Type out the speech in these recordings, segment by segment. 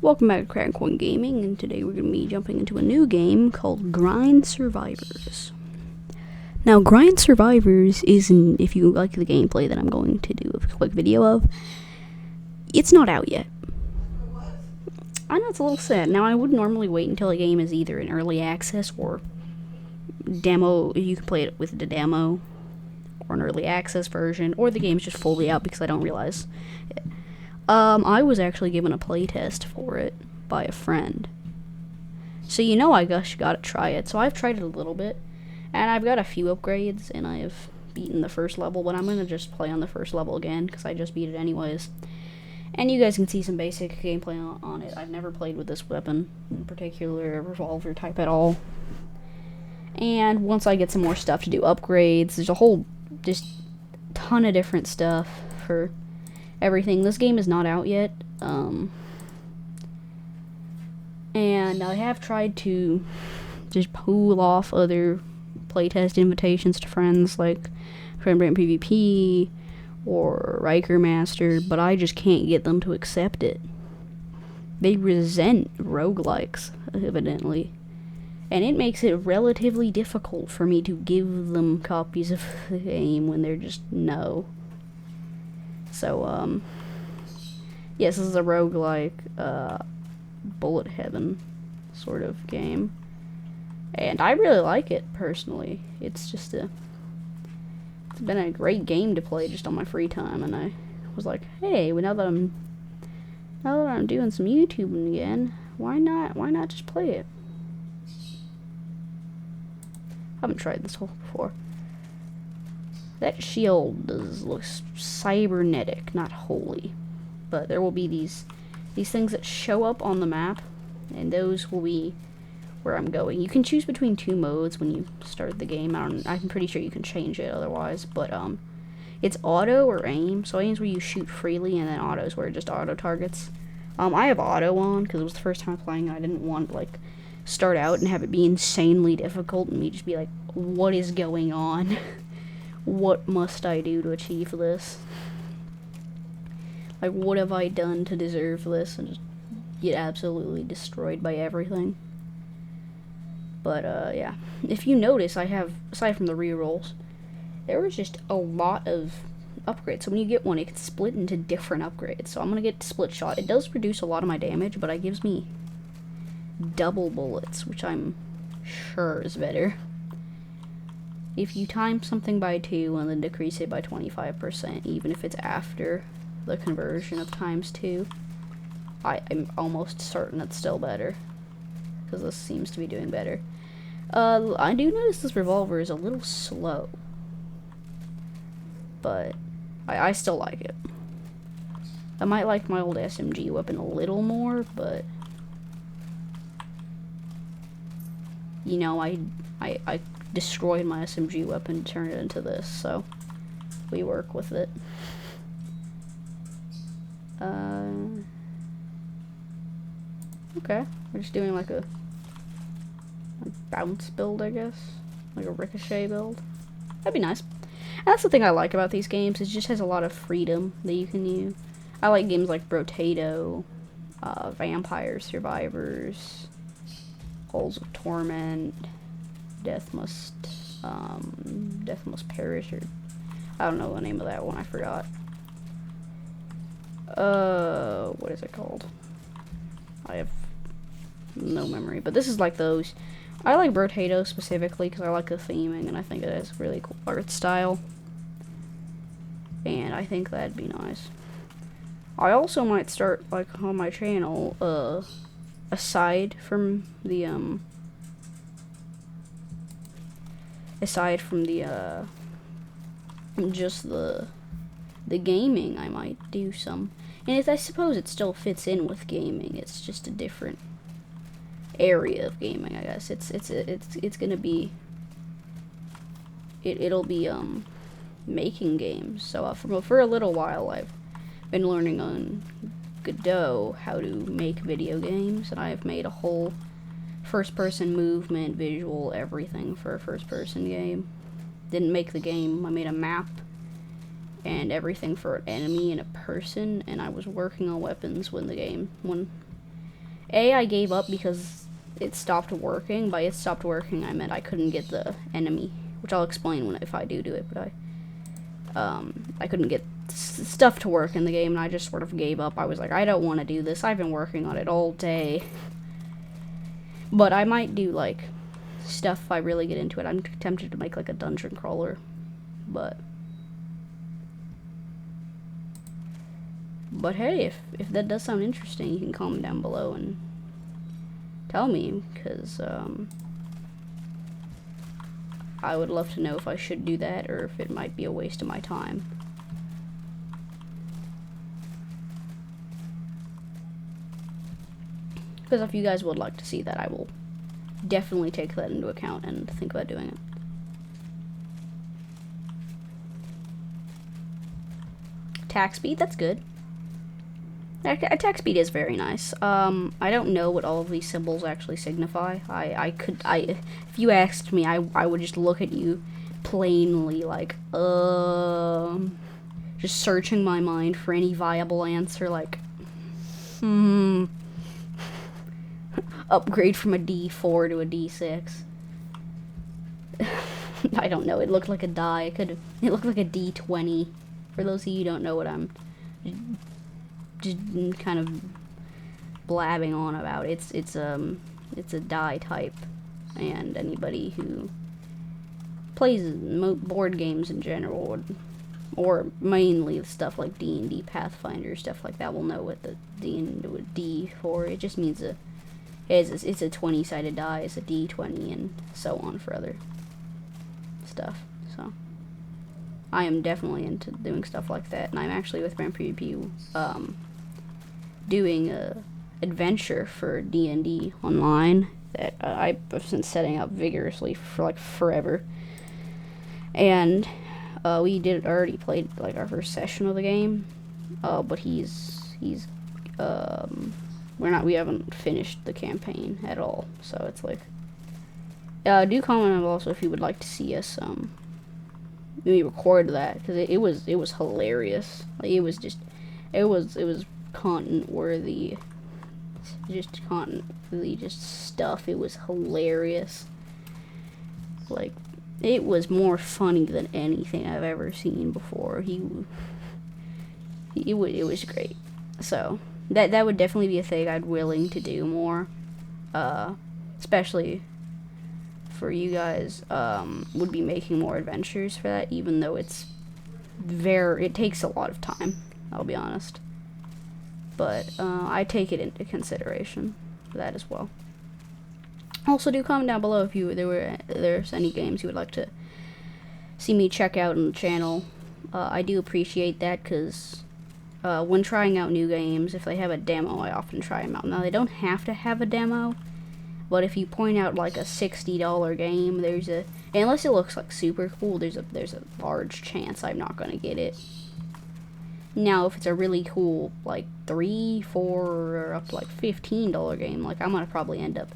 Welcome back to Crackcoin Gaming, and today we're going to be jumping into a new game called Grind Survivors. Now, Grind Survivors isn't, if you like the gameplay that I'm going to do a quick video of, it's not out yet. I know it's a little sad. Now, I would normally wait until a game is either in early access or demo, you can play it with the demo, or an early access version, or the game's just fully out because I don't realize it. I was actually given a playtest for it by a friend. So I just gotta try it. So I've tried it a little bit, and I've got a few upgrades, and I have beaten the first level, but I'm gonna just play on the first level again, because I just beat it anyways. And you guys can see some basic gameplay on it. I've never played with this weapon, in particular, a revolver type at all. And once I get some more stuff to do upgrades, there's a whole, just ton of different stuff for everything. This game is not out yet, and I have tried to just pull off other playtest invitations to friends like FriendBrand PvP or Riker Master, but I just can't get them to accept it. They resent roguelikes, evidently, and it makes it relatively difficult for me to give them copies of the game when they're just no. So, yes, this is a roguelike, bullet heaven sort of game. And I really like it, personally. It's been a great game to play just on my free time, and I was like, hey, now that I'm doing some YouTubing again, why not just play it? I haven't tried this before. That shield looks cybernetic, not holy. But there will be these things that show up on the map, and those will be where I'm going. You can choose between two modes when you start the game. I'm pretty sure you can change it otherwise, but it's auto or aim. So aim's where you shoot freely, and then auto is where it just auto targets. I have auto on because it was the first time playing, and I didn't want to start out and have it be insanely difficult and me just be like, what is going on? What must I do to achieve this? What have I done to deserve this? And just get absolutely destroyed by everything. But, yeah. If you notice, I have, aside from the rerolls, there was just a lot of upgrades. So when you get one, it can split into different upgrades. So I'm gonna get split shot. It does reduce a lot of my damage, but it gives me double bullets, which I'm sure is better. If you time something by 2 and then decrease it by 25%, even if it's after the conversion of times 2, I'm almost certain it's still better, because this seems to be doing better. I do notice this revolver is a little slow, but I still like it. I might like my old SMG weapon a little more, but I destroyed my SMG weapon and turned it into this, so we work with it. Okay, we're just doing a bounce build, I guess, like a ricochet build. That'd be nice. And that's the thing I like about these games, it just has a lot of freedom that you can use. I like games like Brotato, Vampire Survivors, Halls of Torment, Death Must Perish, or I don't know the name of that one, I forgot. What is it called? I have no memory, but this is like those. I like Brotato specifically because I like the theming, and I think it has really cool art style, and I think that'd be nice. I also might start, on my channel, aside from the just the gaming, I might do some, and I suppose it still fits in with gaming. It's just a different area of gaming, I guess. It's gonna be it'll be making games. So for a little while, I've been learning on Godot how to make video games, and I have made a whole first-person movement, visual, everything for a first-person game. Didn't make the game. I made a map and everything for an enemy and a person, and I was working on weapons when I gave up because it stopped working. By it stopped working, I meant I couldn't get the enemy, which I'll explain if I do it. But I couldn't get stuff to work in the game, and I just sort of gave up. I was like, I don't want to do this. I've been working on it all day. But I might do, like, stuff if I really get into it. I'm tempted to make, like, a dungeon crawler. But hey, if that does sound interesting, you can comment down below and tell me, because I would love to know if I should do that or if it might be a waste of my time. Because if you guys would like to see that, I will definitely take that into account and think about doing it. Attack speed, that's good. Attack speed is very nice. I don't know what all of these symbols actually signify. If you asked me, I would just look at you plainly like, just searching my mind for any viable answer, like, upgrade from a D4 to a D6. I don't know, it looked like a die. It looked like a D20. For those of you who don't know what I'm just kind of blabbing on about, it's a die type, and anybody who plays board games in general, or mainly stuff like D&D, Pathfinder, stuff like that, will know what the D for. It just means it's a 20-sided die, it's a D20, and so on for other stuff. So I am definitely into doing stuff like that, and I'm actually with PvP doing a adventure for D&D online that I've been setting up vigorously for like forever. And we already played like our first session of the game, but we haven't finished the campaign at all. So it's like, do comment also if you would like to see us we record that, because it was hilarious. Like, it was content worthy, just stuff. It was hilarious. Like, it was more funny than anything I've ever seen before. It was great. So that would definitely be a thing I'd willing to do more, especially for you guys. Would be making more adventures for that, even though it takes a lot of time, I'll be honest. But I take it into consideration for that as well. Also, do comment down below if there's any games you would like to see me check out on the channel. I do appreciate that, because when trying out new games, if they have a demo, I often try them out. Now, they don't have to have a demo, but if you point out like a $60 game, unless it looks like super cool, there's a large chance I'm not gonna get it. Now, if it's a really cool, like $3, $4, or up to like $15 game, like, I'm gonna probably end up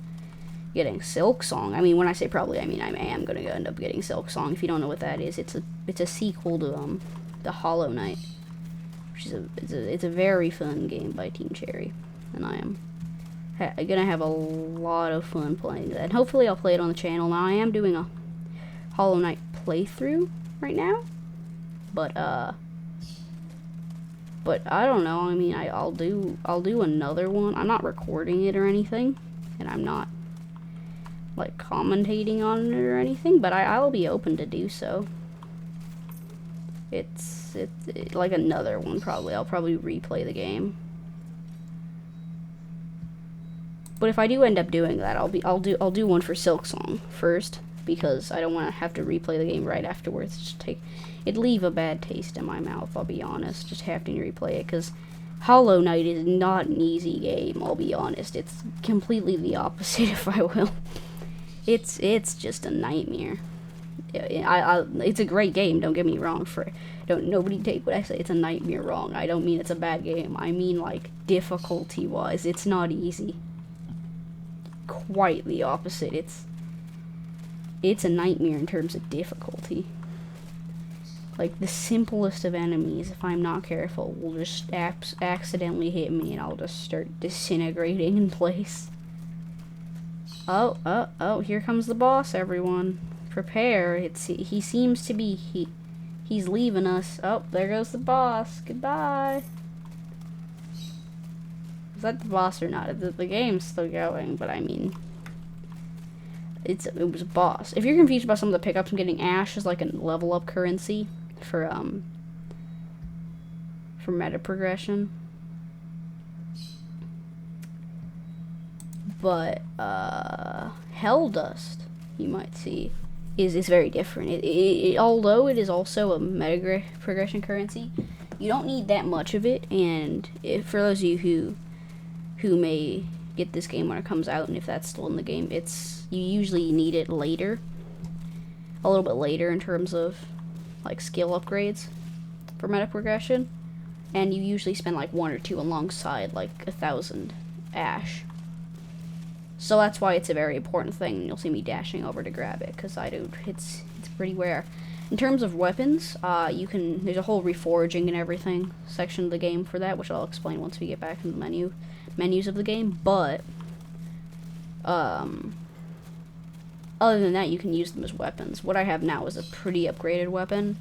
getting Silksong. I mean, when I say probably, I mean I am gonna end up getting Silksong. If you don't know what that is, it's a sequel to the Hollow Knight, which is it's a very fun game by Team Cherry, and I am gonna have a lot of fun playing that. And hopefully I'll play it on the channel. Now, I am doing a Hollow Knight playthrough right now, but I don't know. I mean, I'll do another one. I'm not recording it or anything, and I'm not like commentating on it or anything, but I'll be open to do so. It's like another one probably. I'll probably replay the game. But if I do end up doing that, I'll do one for Silksong first, because I don't want to have to replay the game right afterwards. It'd leave a bad taste in my mouth, I'll be honest, just having to replay it, because Hollow Knight is not an easy game, I'll be honest. It's completely the opposite, if I will. It's just a nightmare. It's a great game, don't get me wrong. Nobody take what I say, it's a nightmare, wrong. I don't mean it's a bad game. I mean, like, difficulty-wise, it's not easy. Quite the opposite. It's a nightmare in terms of difficulty. Like, the simplest of enemies, if I'm not careful, will just accidentally hit me and I'll just start disintegrating in place. Oh, here comes the boss, everyone. Prepare. He seems to be, he's leaving us. Oh, there goes the boss. Goodbye. Is that the boss or not? The game's still going, but I mean, it was a boss. If you're confused about some of the pickups, I'm getting Ash is like a level up currency for meta progression. But Hell Dust, you might see, is very different. Although it is also a meta progression currency, you don't need that much of it. And for those of you who may get this game when it comes out, and if that's still in the game, you usually need it later, a little bit later in terms of like skill upgrades for meta progression, and you usually spend like 1 or 2 alongside like 1,000 Ash. So that's why it's a very important thing, and you'll see me dashing over to grab it, because it's pretty rare. In terms of weapons, there's a whole reforging and everything section of the game for that, which I'll explain once we get back in the menus of the game, but other than that, you can use them as weapons. What I have now is a pretty upgraded weapon,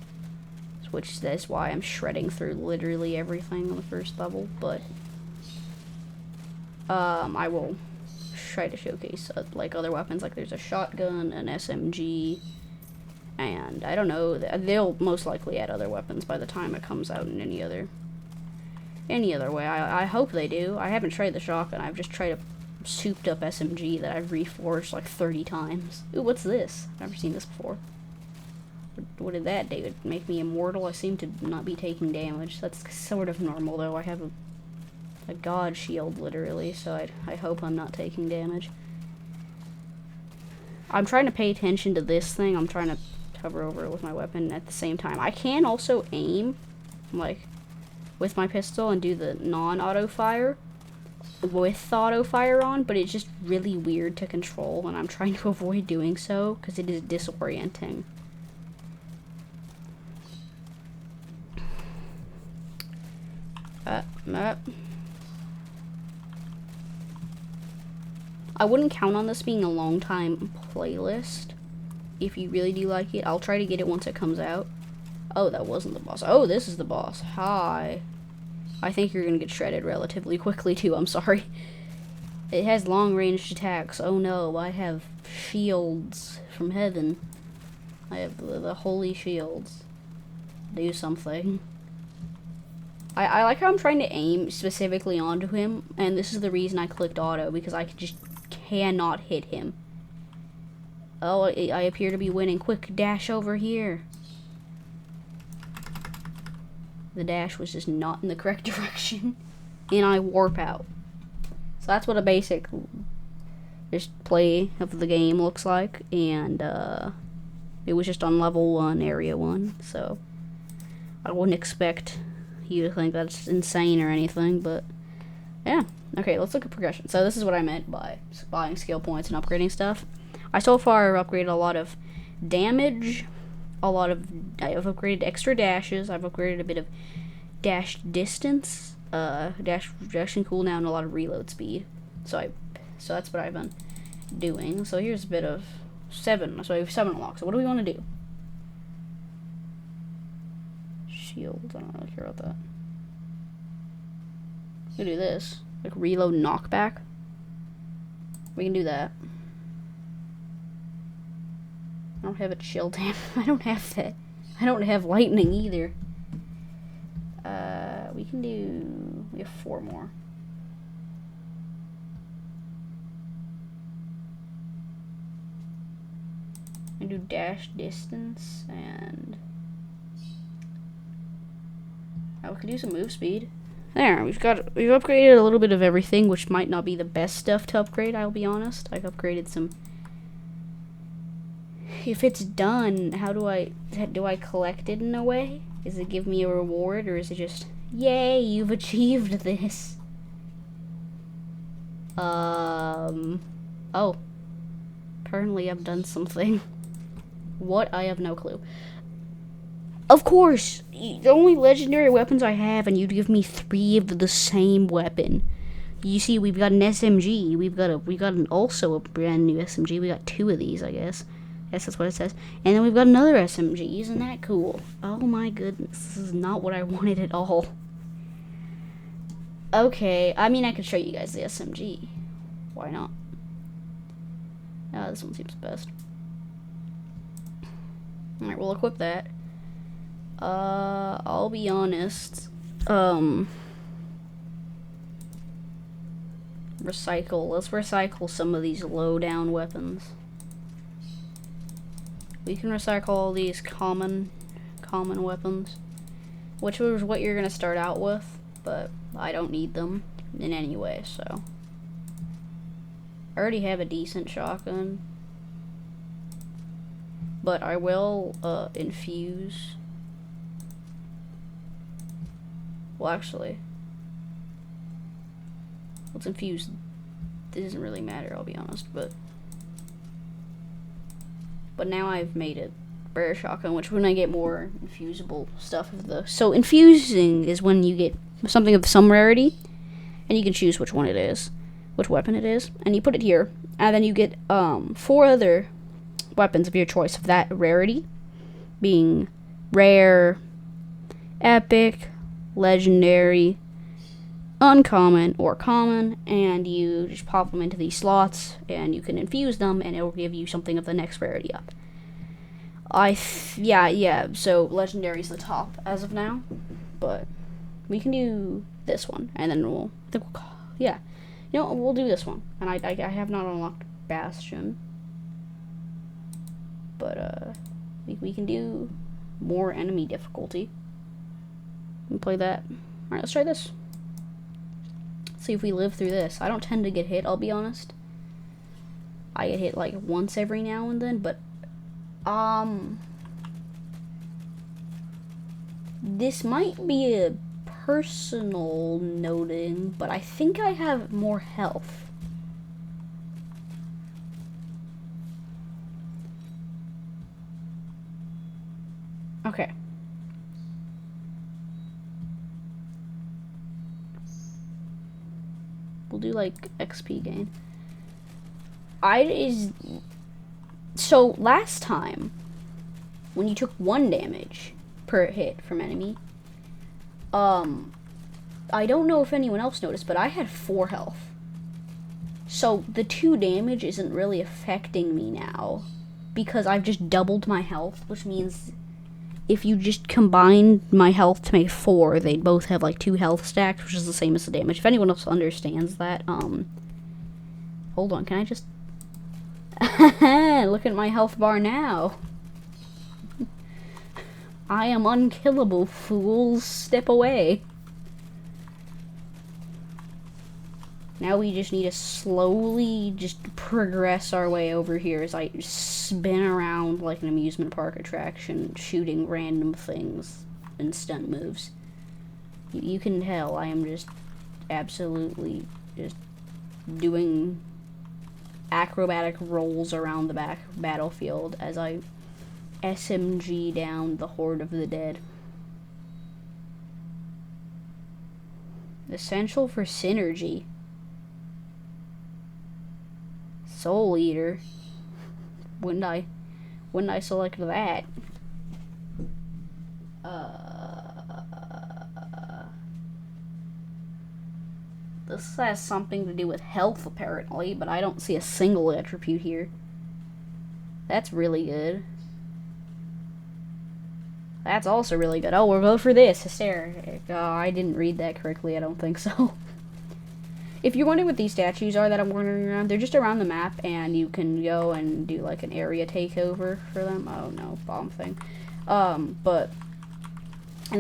which is why I'm shredding through literally everything on the first level, but I will try to showcase like other weapons. Like there's a shotgun, an SMG, and I don't know, they'll most likely add other weapons by the time it comes out in any other way. I hope they do. I haven't tried the shotgun. I've just tried a souped up SMG that I've reforged like 30 times. Ooh, what's this? I've never seen this before. What did that do? It make me immortal? I seem to not be taking damage. That's sort of normal though. I have a god shield literally, so I hope I'm not taking damage. I'm trying to pay attention to this thing. I'm trying to hover over it with my weapon at the same time. I can also aim like with my pistol and do the non-auto fire with auto fire on, but it's just really weird to control, and I'm trying to avoid doing so because it is disorienting. I wouldn't count on this being a long time playlist. If you really do like it, I'll try to get it once it comes out. Oh, that wasn't the boss. Oh, this is the boss. Hi. I think you're gonna get shredded relatively quickly too, I'm sorry. It has long ranged attacks. Oh no, I have shields from heaven. I have the holy shields. Do something. I like how I'm trying to aim specifically onto him, and this is the reason I clicked auto, because I just cannot hit him. Oh, I appear to be winning. Quick, dash over here. The dash was just not in the correct direction, and I warp out. So that's what a basic just play of the game looks like, and it was just on level 1, area 1, so I wouldn't expect you to think that's insane or anything, but yeah. Okay, let's look at progression. So this is what I meant by buying skill points and upgrading stuff. I so far have upgraded a lot of damage, I have upgraded extra dashes, I've upgraded a bit of dash distance, dashing cooldown, and a lot of reload speed. So that's what I've been doing. So here's a bit of 7. So we have 7 unlocks. So what do we want to do? Shield. I don't really care about that. We can do this. Like reload knockback. We can do that. I don't have a chill damn. I don't have that. I don't have lightning either. We have 4 more. We can do dash distance and we can do some move speed. There, we've upgraded a little bit of everything, which might not be the best stuff to upgrade, I'll be honest. I've upgraded some. If it's done, how do I collect it in a way? Does it give me a reward, or is it just, yay, you've achieved this? Oh. Apparently I've done something. What? I have no clue. Of course, the only legendary weapons I have, and you'd give me 3 of the same weapon. You see, we've got an SMG. We got also a brand new SMG. We got 2 of these, I guess. Yes, that's what it says. And then we've got another SMG. Isn't that cool? Oh my goodness, this is not what I wanted at all. Okay, I mean, I could show you guys the SMG. Why not? This one seems best. Alright, we'll equip that. I'll be honest. Recycle. Let's recycle some of these low-down weapons. We can recycle all these common weapons, which was what you're gonna start out with, but I don't need them in any way, so. I already have a decent shotgun, but I will infuse. Well, actually, let's infuse. This doesn't really matter, I'll be honest, but now I've made it rare shotgun, which when I get more infusible stuff of the. So infusing is when you get something of some rarity, and you can choose which one it is, which weapon it is, and you put it here, and then you get 4 other weapons of your choice of that rarity, being rare, epic, legendary, uncommon, or common, and you just pop them into these slots, and you can infuse them, and it will give you something of the next rarity up. Yeah, so legendary's the top as of now, but we can do this one, and then we'll do this one, and I have not unlocked Bastion, but we can do more enemy difficulty and play that. Alright, let's try this. See if we live through this. I don't tend to get hit, I'll be honest. I get hit like once every now and then, but this might be a personal noting, but I think I have more health. Okay. We'll do like XP gain. So last time, when you took 1 damage per hit from enemy, I don't know if anyone else noticed, but I had 4 health. So the 2 damage isn't really affecting me now, because I've just doubled my health, which means if you just combined my health to make 4, they'd both have like 2 health stacks, which is the same as the damage. If anyone else understands that, hold on, can I just look at my health bar now. I am unkillable, fools. Step away. Now we just need to slowly just progress our way over here as I spin around like an amusement park attraction, shooting random things and stunt moves. You can tell I am just absolutely just doing acrobatic rolls around the battlefield as I SMG down the horde of the dead. Essential for synergy. Soul Eater. Wouldn't I select that? This has something to do with health apparently, but I don't see a single attribute here. That's really good. That's also really good. Oh, we'll go for this. Hysteric. I didn't read that correctly. I don't think so. If you're wondering what these statues are that I'm wandering around, they're just around the map, and you can go and do like an area takeover for them. Oh no, bomb thing. And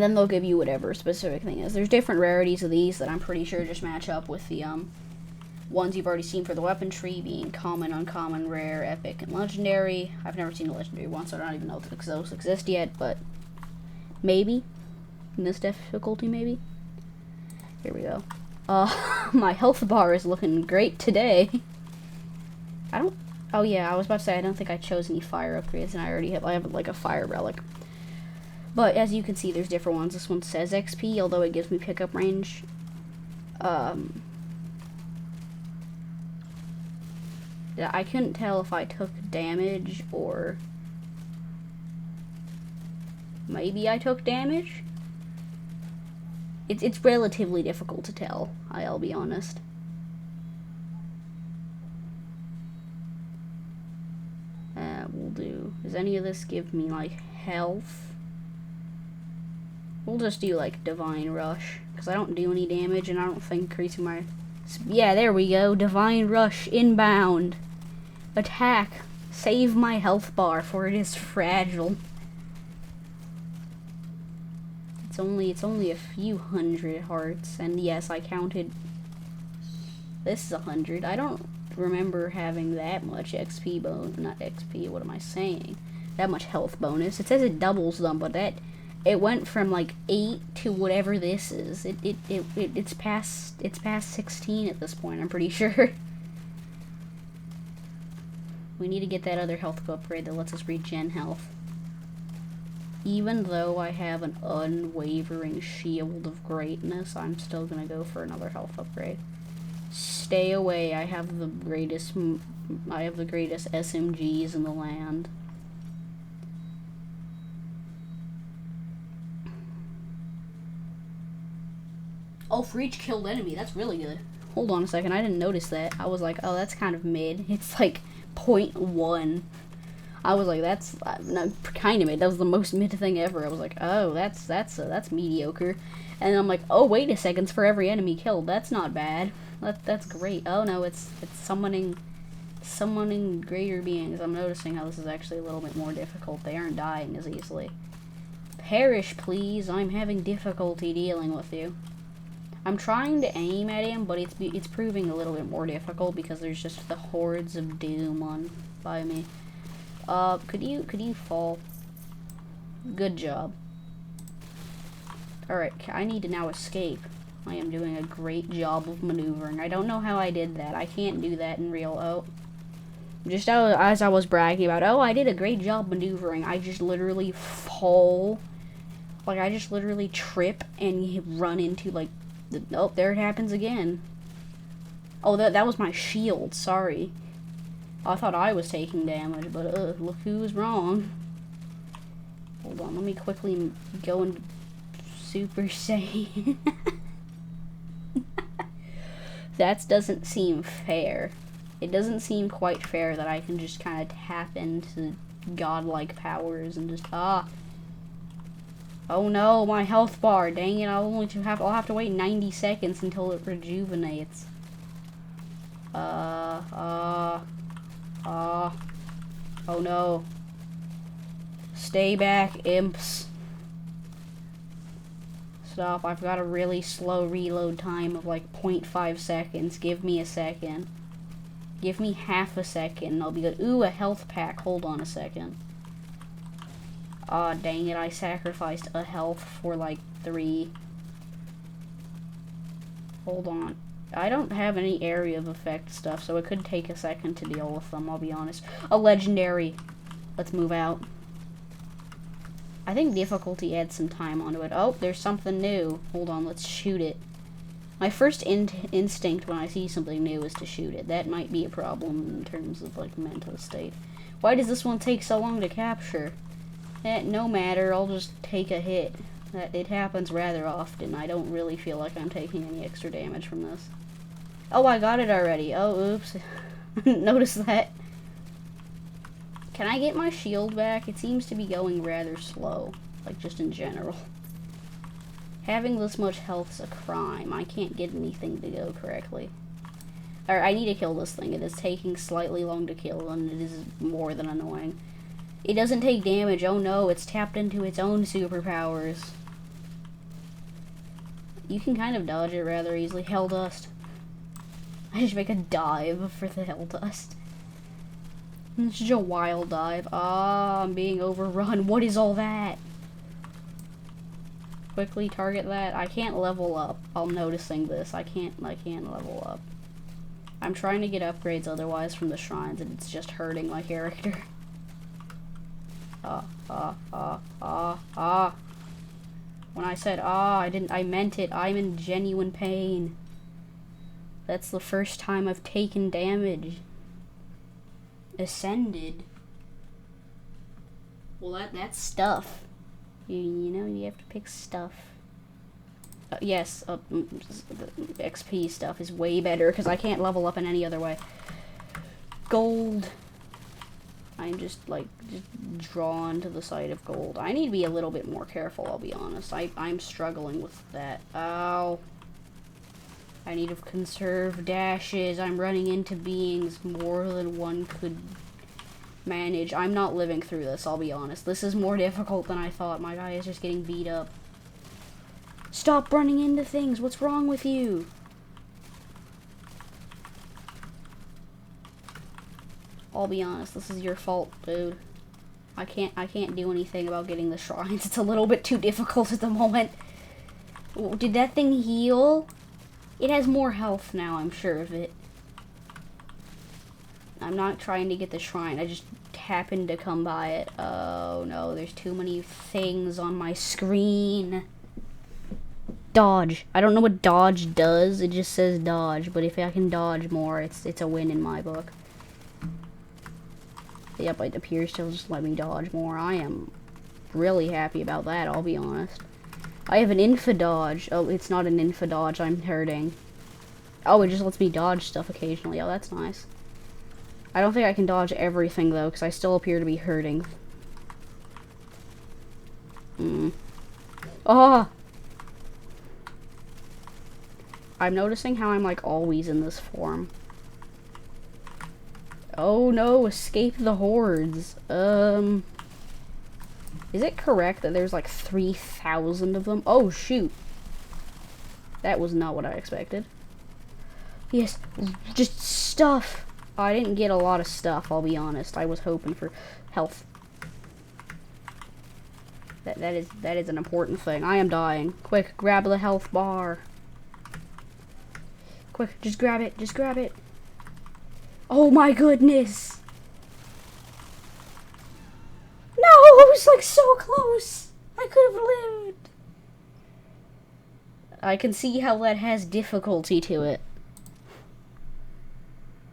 then they'll give you whatever specific thing is. There's different rarities of these that I'm pretty sure just match up with the ones you've already seen for the weapon tree, being common, uncommon, rare, epic, and legendary. I've never seen a legendary one, so I don't even know if those exist yet, but maybe in this difficulty, maybe. Here we go. My health bar is looking great today. Oh yeah, I was about to say I don't think I chose any fire upgrades, and I have like a fire relic. But as you can see, there's different ones. This one says XP, although it gives me pickup range. I couldn't tell if I took damage or maybe I took damage. It's relatively difficult to tell, I'll be honest. We'll do, does any of this give me like health? We'll just do like Divine Rush, because I don't do any damage and I don't think increasing my... Yeah, there we go. Divine Rush inbound. Attack. Save my health bar, for it is fragile. It's only a few hundred hearts, and yes, I counted. This is 100. I don't remember having that much XP not XP, what am I saying? That much health bonus. It says it doubles them, but it went from like 8 to whatever this is. It's past 16 at this point, I'm pretty sure. We need to get that other health upgrade that lets us regen health. Even though I have an unwavering shield of greatness, I'm still gonna go for another health upgrade. Stay away, I have the greatest SMGs in the land. Oh, for each killed enemy, that's really good. Hold on a second, I didn't notice that. I was like, oh, that's kind of mid. It's like 0.1. I was like, that's not kind of mid. That was the most mid thing ever. I was like, oh, that's mediocre. And I'm like, oh, wait a second, it's for every enemy killed. That's not bad. That's great. Oh no, it's summoning greater beings. I'm noticing how this is actually a little bit more difficult. They aren't dying as easily. Perish, please. I'm having difficulty dealing with you. I'm trying to aim at him, but it's proving a little bit more difficult because there's just the hordes of doom on by me. Could you fall? Good job. Alright, I need to now escape. I am doing a great job of maneuvering. I don't know how I did that. I can't do that in real. Oh. Just as I was bragging about, oh, I did a great job maneuvering, I just literally fall. Like, I just literally trip and run into, like, oh, there it happens again. Oh, that was my shield, sorry. I thought I was taking damage, but look who's wrong. Hold on, let me quickly go into Super Saiyan. That doesn't seem fair. It doesn't seem quite fair that I can just kind of tap into godlike powers and just, oh no, my health bar, dang it, I'll have to wait 90 seconds until it rejuvenates. Oh no. Stay back, imps. Stop, I've got a really slow reload time of like 0.5 seconds. Give me a second. Give me half a second and I'll be good. Ooh, a health pack. Hold on a second. Aw, dang it, I sacrificed a health for like 3. Hold on. I don't have any area of effect stuff, so it could take a second to deal with them, I'll be honest. A legendary. Let's move out. I think difficulty adds some time onto it. Oh, there's something new. Hold on, let's shoot it. My first instinct when I see something new is to shoot it. That might be a problem in terms of, like, mental state. Why does this one take so long to capture? No matter, I'll just take a hit. It happens rather often. I don't really feel like I'm taking any extra damage from this. Oh, I got it already. Oh, oops. Notice that. Can I get my shield back? It seems to be going rather slow. Like, just in general. Having this much health is a crime. I can't get anything to go correctly. Alright, I need to kill this thing. It is taking slightly long to kill, and it is more than annoying. It doesn't take damage. Oh no, it's tapped into its own superpowers. You can kind of dodge it rather easily. Hell Dust. I just make a dive for the Hell Dust. It's just a wild dive. Ah, I'm being overrun. What is all that? Quickly target that. I can't level up. I'm noticing this. I can't level up. I'm trying to get upgrades otherwise from the shrines, and it's just hurting my character. When I said I meant it. I'm in genuine pain. That's the first time I've taken damage. Ascended. Well, that's stuff. You know, you have to pick stuff. Yes, XP stuff is way better because I can't level up in any other way. Gold. I'm just drawn to the sight of gold. I need to be a little bit more careful, I'll be honest. I'm struggling with that. Ow. I need to conserve dashes. I'm running into beings more than one could manage. I'm not living through this, I'll be honest. This is more difficult than I thought. My guy is just getting beat up. Stop running into things. What's wrong with you? I'll be honest, this is your fault, dude. I can't do anything about getting the shrines. It's a little bit too difficult at the moment. Did that thing heal? It has more health now, I'm sure of it. I'm not trying to get the shrine. I just happened to come by it. Oh no, there's too many things on my screen. Dodge. I don't know what dodge does. It just says dodge, but if I can dodge more, it's a win in my book. Yep, it appears to just let me dodge more. I am really happy about that, I'll be honest. I have an infidodge. Oh, it's not an infidodge, I'm hurting. Oh, it just lets me dodge stuff occasionally. Oh, that's nice. I don't think I can dodge everything, though, because I still appear to be hurting. Oh! I'm noticing how I'm, like, always in this form. Oh, no, escape the hordes. Is it correct that there's, like, 3,000 of them? Oh, shoot. That was not what I expected. Yes, just stuff. I didn't get a lot of stuff, I'll be honest. I was hoping for health. That is an important thing. I am dying. Quick, grab the health bar. Quick, just grab it. Just grab it. Oh my goodness. No, it was like so close. I could have lived. I can see how that has difficulty to it.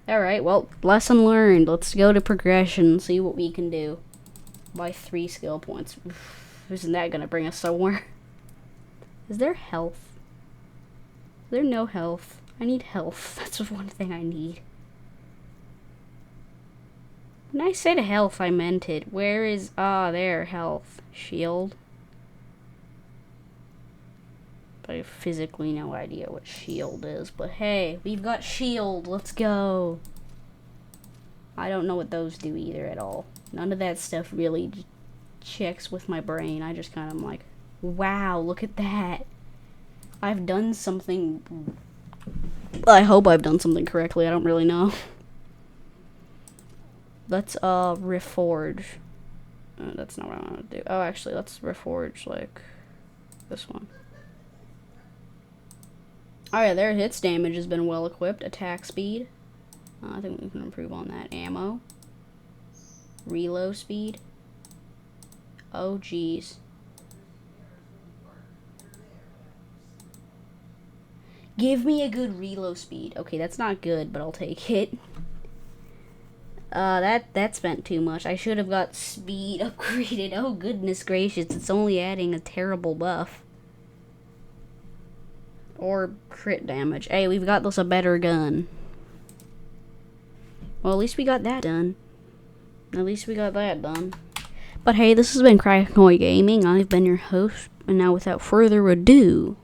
Alright, well, lesson learned. Let's go to progression and see what we can do. By 3 skill points. Isn't that gonna bring us somewhere? Is there health? Is there no health? I need health. That's one thing I need. When I said health, I meant it. Where is... there, health. Shield. I have physically no idea what shield is, but hey, we've got shield. Let's go. I don't know what those do either at all. None of that stuff really checks with my brain. I just kind of like, wow, look at that. I've done something... I hope I've done something correctly. I don't really know. Let's, reforge. That's not what I want to do. Oh, actually, let's reforge, like, this one. Alright, their hits damage has been well equipped. Attack speed. I think we can improve on that. Ammo. Reload speed. Oh, geez. Give me a good reload speed. Okay, that's not good, but I'll take it. That spent too much. I should have got speed upgraded. Oh, goodness gracious. It's only adding a terrible buff. Or crit damage. Hey, we've got this a better gun. Well, at least we got that done. At least we got that done. But hey, this has been Cracknoy Gaming. I've been your host. And now without further ado...